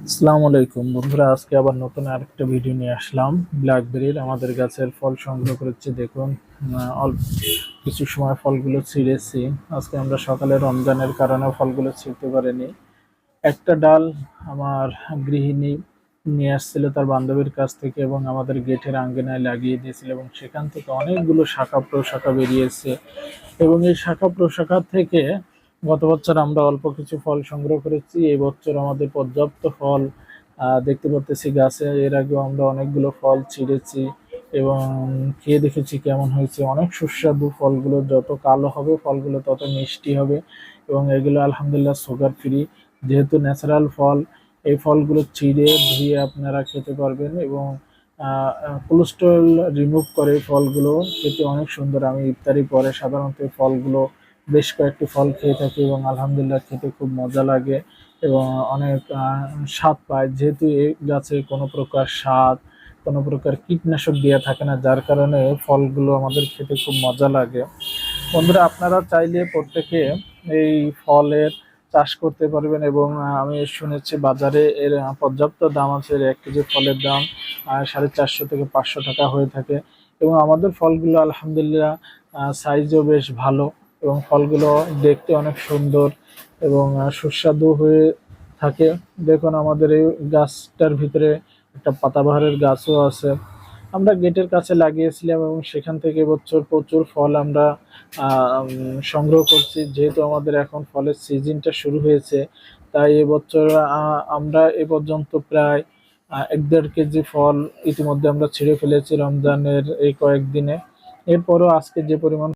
আসসালামু আলাইকুম বন্ধুরা, আজকে আবার নতুন আরেকটা ভিডিও নিয়ে আসলাম। ব্ল্যাকবেরির আমাদের গাছের ফল সংগ্রহ করেছি। দেখুন, অল্প কিছু সময় ফলগুলো ছিঁড়েছি। আজকে আমরা সকালে রমজানের কারণে ফলগুলো ছিঁড়তে পারিনি। একটা ডাল আমার গৃহিণী নিয়ে আসছিল তার বান্ধবীর কাছ থেকে এবং আমাদের গেটের আঙ্গিনায় লাগিয়ে দিয়েছিল, এবং সেখান থেকে অনেকগুলো শাখা প্রশাখা বেরিয়েছে। এবং এই শাখা প্রশাখা থেকে গত বছর আমরা অল্প কিছু ফল সংগ্রহ করেছি। এই বছর আমাদের পর্যাপ্ত ফল দেখতে পাচ্ছি গাছে। এর আগেও আমরা অনেকগুলো ফল ছিঁড়েছি এবং খেয়ে দেখেছি কেমন হয়েছে। অনেক সুস্বাদু ফলগুলো, যত কালো হবে ফলগুলো তত মিষ্টি হবে। এবং এগুলো আলহামদুলিল্লাহ সুগার ফ্রি, যেহেতু ন্যাচারাল ফল। এই ফলগুলো চিড়ে ধুয়ে আপনারা খেতে পারবেন এবং কোলেস্টেরল রিমুভ করে। এই ফলগুলো খেতে অনেক সুন্দর। আমি ইফতারি পরে সাধারণত এই ফলগুলো বেশ কয়েকটি ফল খেয়ে থাকি এবং আলহামদুলিল্লাহ খেতে খুব মজা লাগে এবং অনেক স্বাদ পায়। যেহেতু এই গাছে কোনো প্রকার স্বাদ, কোনো প্রকার কীটনাশক দেওয়া থাকে না, যার কারণে ফলগুলো আমাদের খেতে খুব মজা লাগে। বন্ধুরা, আপনারা চাইলে প্রত্যেকে এই ফলের চাষ করতে পারবেন এবং আমি শুনেছি বাজারে এর পর্যাপ্ত দাম আছে। এর 1 কেজি ফলের দাম 450 থেকে 500 টাকা হয়ে থাকে। এবং আমাদের ফলগুলো আলহামদুলিল্লাহ সাইজও বেশ ভালো এবং ফলগুলো দেখতে অনেক সুন্দর এবং সুস্বাদু হয়ে থাকে। দেখুন, আমাদের এই গাছটার ভিতরে একটা পাতাবাহারের গাছও আছে। আমরা গেটের কাছে লাগিয়েছিলাম এবং সেখান থেকে এবছর প্রচুর ফল আমরা সংগ্রহ করছি। যেহেতু আমাদের এখন ফলের সিজনটা শুরু হয়েছে, তাই এবছর আমরা এ পর্যন্ত প্রায় 1-1.5 কেজি ফল ইতিমধ্যে আমরা ছিঁড়ে ফেলেছি রমজানের এই কয়েকদিনে। এরপরও আজকে যে পরিমাণ